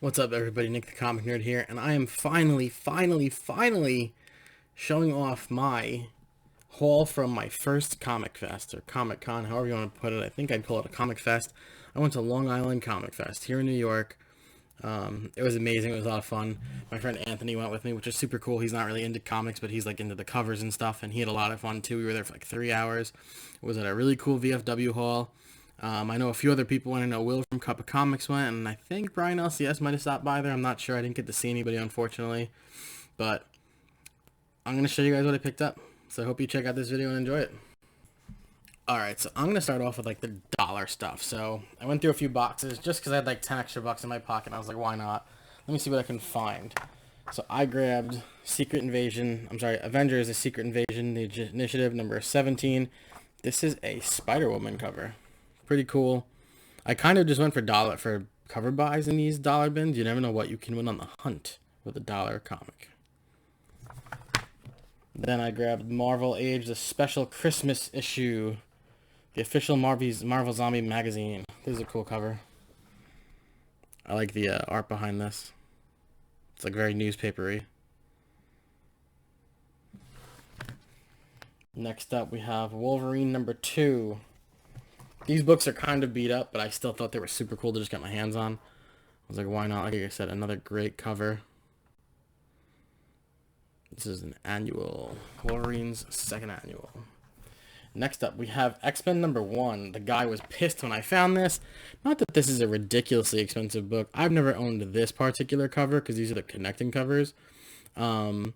What's up, everybody? Nick the Comic Nerd here, and I am finally showing off my haul from my first Comic Fest, or Comic Con, however you want to put it. I think I'd call it a Comic Fest. I went to Long Island Comic Fest here in New York. It was amazing. It was a lot of fun. My friend Anthony went with me, which is super cool. He's not really into comics, but he's like into the covers and stuff, and he had a lot of fun too. We were there for like 3 hours. It was at a really cool VFW hall. I know a few other people went. I know Will from Cup of Comics went, and I think Brian LCS might have stopped by there. I'm not sure. I didn't get to see anybody, unfortunately. But I'm going to show you guys what I picked up. So I hope you check out this video and enjoy it. Alright, so I'm going to start off with like the dollar stuff. So I went through a few boxes just because I had like 10 extra bucks in my pocket. And I was like, why not? Let me see what I can find. So I grabbed Avengers: A Secret Invasion, the Initiative number 17. This is a Spider-Woman cover. Pretty cool. I kind of just went for cover buys in these dollar bins. You never know what you can win on the hunt with a dollar comic. Then I grabbed Marvel Age, the special Christmas issue, the official Marvel Zombie magazine. This is a cool cover. I like the art behind this. It's like very newspapery. Next up we have Wolverine number 2. These books are kind of beat up, but I still thought they were super cool to just get my hands on. I was like, why not? Like I said, another great cover. This is an annual. Wolverine's second annual. Next up, we have X-Men number 1. The guy was pissed when I found this. Not that this is a ridiculously expensive book. I've never owned this particular cover because these are the connecting covers. But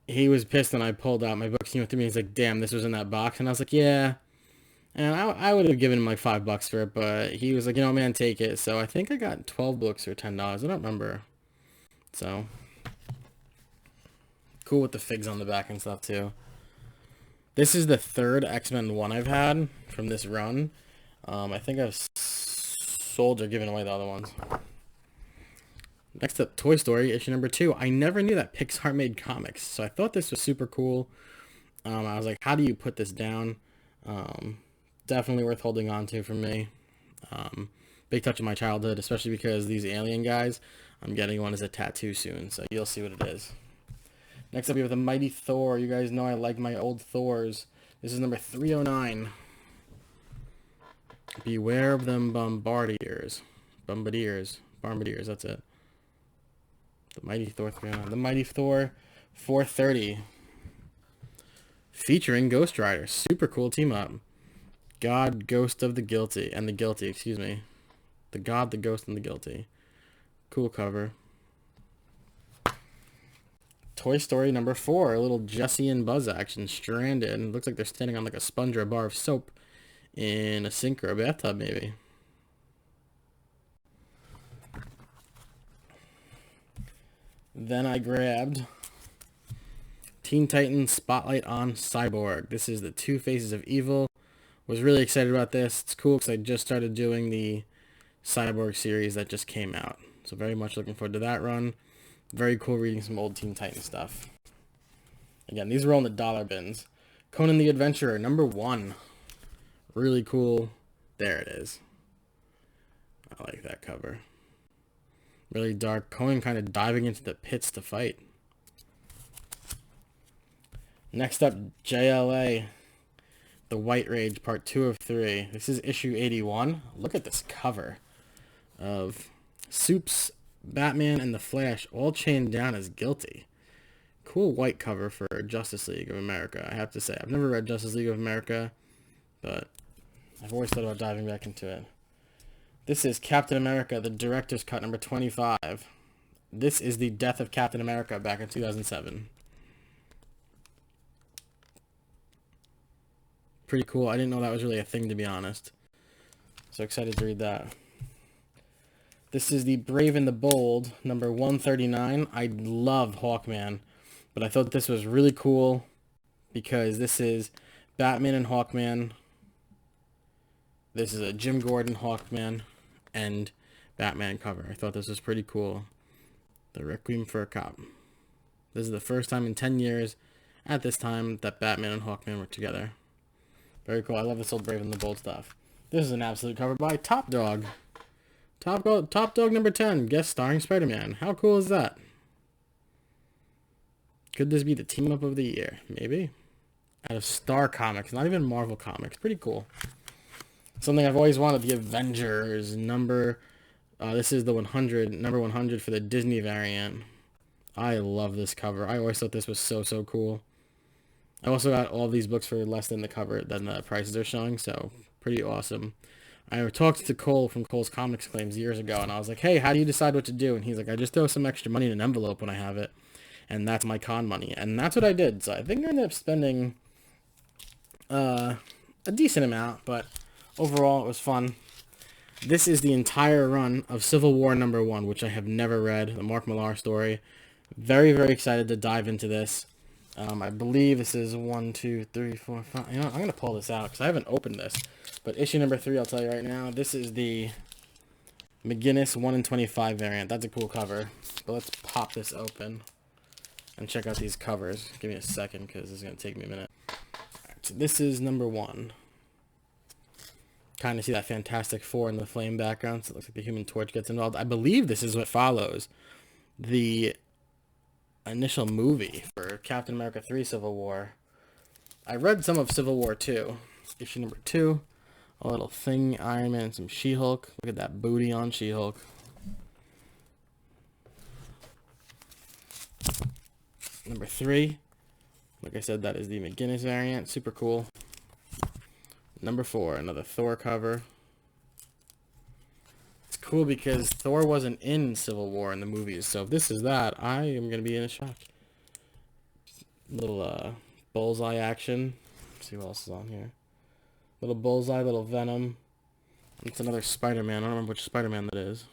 he was pissed when I pulled out my books. He went to me, he's like, damn, this was in that box. And I was like, yeah. And I would have given him like $5 for it, but he was like, you know, man, take it. So I think I got 12 books for $10. I don't remember. So cool with the figs on the back and stuff too. This is the third X-Men one I've had from this run. I think I've sold or given away the other ones. Next up, Toy Story issue number 2. I never knew that Pixar made comics, so I thought this was super cool. I was like, how do you put this down? Definitely worth holding on to for me. Big touch of my childhood, especially because these alien guys, I'm getting one as a tattoo soon, so you'll see what it is. Next up, we have the Mighty Thor. You guys know I like my old Thors. This is number 309. Beware of them bombardiers. Bombardiers, that's it. The Mighty Thor 309. The Mighty Thor 430. Featuring Ghost Rider. Super cool team up. God, Ghost of the Guilty. And the Guilty, excuse me. The God, the Ghost, and the Guilty. Cool cover. Toy Story number 4. A little Jessie and Buzz action. Stranded. And it looks like they're standing on like a sponge or a bar of soap. In a sink or a bathtub, maybe. Then I grabbed Teen Titans Spotlight on Cyborg. This is the Two Faces of Evil. Was really excited about this. It's cool because I just started doing the Cyborg series that just came out. So very much looking forward to that run. Very cool reading some old Teen Titans stuff. Again, these are all in the dollar bins. Conan the Adventurer, number 1. Really cool. There it is. I like that cover. Really dark. Conan kind of diving into the pits to fight. Next up, JLA. The White Rage, part 2 of 3. This is issue 81. Look at this cover of Supes, Batman, and the Flash all chained down as guilty. Cool white cover for Justice League of America, I have to say. I've never read Justice League of America, but I've always thought about diving back into it. This is Captain America, the Director's Cut, number 25. This is the death of Captain America back in 2007. Pretty cool. I didn't know that was really a thing, to be honest. So excited to read that. This is the Brave and the Bold, number 139. I love Hawkman, but I thought this was really cool because this is Batman and Hawkman. This is a Jim Gordon Hawkman and Batman cover. I thought this was pretty cool. The Requiem for a Cop. This is the first time in 10 years at this time that Batman and Hawkman were together. Very cool. I love this old Brave and the Bold stuff. This is an absolute cover by Top Dog. Top Dog number 10, guest starring Spider-Man. How cool is that? Could this be the team up of the year? Maybe. Out of Star Comics, not even Marvel Comics. Pretty cool. Something I've always wanted, the Avengers number. This is the 100, number 100 for the Disney variant. I love this cover. I always thought this was so cool. I also got all these books for less than the prices are showing, so pretty awesome. I talked to Cole from Cole's Comics Claims years ago, and I was like, hey, how do you decide what to do? And he's like, I just throw some extra money in an envelope when I have it, and that's my con money. And that's what I did. So I think I ended up spending a decent amount, but overall it was fun. This is the entire run of Civil War number 1, which I have never read, the Mark Millar story. Very excited to dive into this. I believe this is 1, 2, 3, 4, 5. You know, I'm going to pull this out because I haven't opened this. But issue number 3, I'll tell you right now, this is the McGinnis 1 in 25 variant. That's a cool cover. But let's pop this open and check out these covers. Give me a second because this is going to take me a minute. Alright, so this is number 1. Kind of see that Fantastic Four in the flame background, so it looks like the Human Torch gets involved. I believe this is what follows the initial movie for Captain America 3 Civil War. I read some of Civil War 2. Issue number 2. A little thing, Iron Man, and some She-Hulk. Look at that booty on She-Hulk. Number 3. Like I said, that is the McGinnis variant. Super cool. Number 4, another Thor cover. It's cool because Thor wasn't in Civil War in the movies, so if this is that, I am going to be in a shock. Little Bullseye action. Let's see what else is on here. Little Bullseye, little Venom. It's another Spider-Man. I don't remember which Spider-Man that is.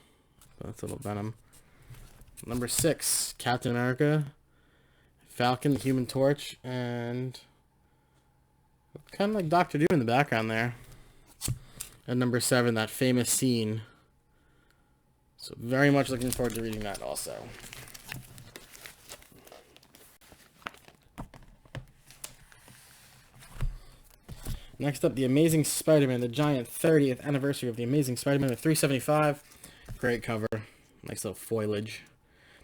But that's a little Venom. Number 6, Captain America, Falcon, the Human Torch, and kind of like Doctor Doom in the background there. And number 7, that famous scene. So very much looking forward to reading that also. Next up, The Amazing Spider-Man, the giant 30th anniversary of The Amazing Spider-Man at 375. Great cover. Nice little foliage.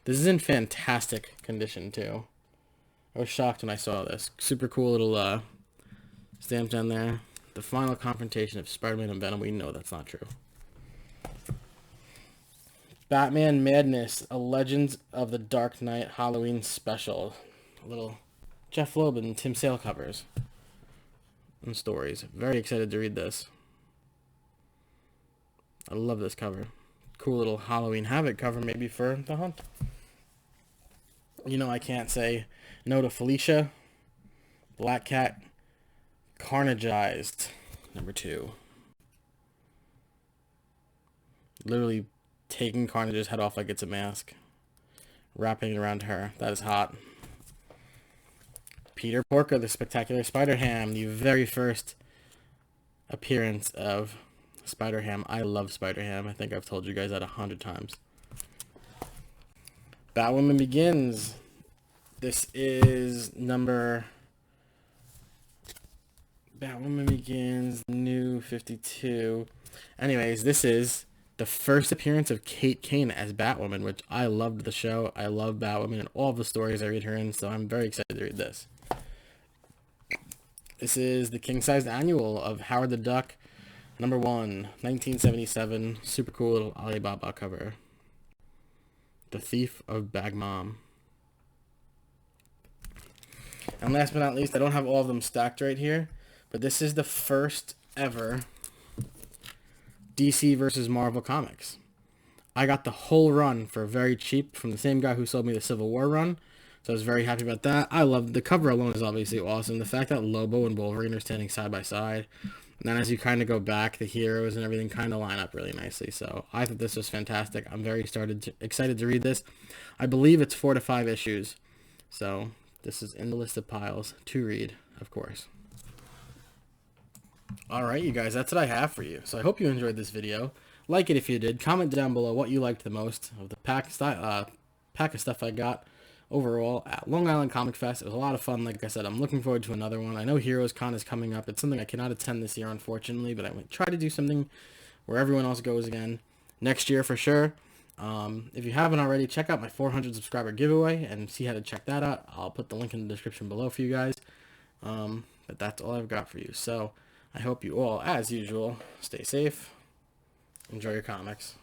This is in fantastic condition, too. I was shocked when I saw this. Super cool little stamp down there. The final confrontation of Spider-Man and Venom. We know that's not true. Batman Madness, a Legends of the Dark Knight Halloween special. A little Jeff Loeb and Tim Sale covers and stories. Very excited to read this. I love this cover. Cool little Halloween Havoc cover maybe for The Hunt. You know I can't say no to Felicia. Black Cat Carnageized, number 2. Literally taking Carnage's head off like it's a mask. Wrapping it around her. That is hot. Peter Porker, the Spectacular Spider-Ham, the very first appearance of Spider-Ham. I love Spider-Ham. I think I've told you guys that 100 times. Batwoman Begins. This is number... Batwoman Begins, new 52. Anyways, this is the first appearance of Kate Kane as Batwoman, which I loved the show. I love Batwoman and all the stories I read her in, so I'm very excited to read this. This is the king-sized annual of Howard the Duck, number 1, 1977. Super cool little Alibaba cover. The Thief of Bagmom. And last but not least, I don't have all of them stacked right here, but this is the first ever DC versus Marvel comics. I got the whole run for very cheap from the same guy who sold me the Civil War run, so I was very happy about that. I love the cover alone is obviously awesome. The fact that Lobo and Wolverine are standing side by side, and then as you kind of go back, the heroes and everything kind of line up really nicely. So I thought this was fantastic. I'm very excited to read this. I believe it's 4 to 5 issues, so this is in the list of piles to read, of course. Alright, you guys, that's what I have for you. So I hope you enjoyed this video. Like it if you did. Comment down below what you liked the most of the pack of stuff I got overall at Long Island Comic Fest. It was a lot of fun. Like I said, I'm looking forward to another one. I know Heroes Con is coming up. It's something I cannot attend this year, unfortunately, but I might try to do something where everyone else goes again next year for sure. If you haven't already, check out my 400 subscriber giveaway and see how to check that out. I'll put the link in the description below for you guys. But that's all I've got for you. So I hope you all, as usual, stay safe. Enjoy your comics.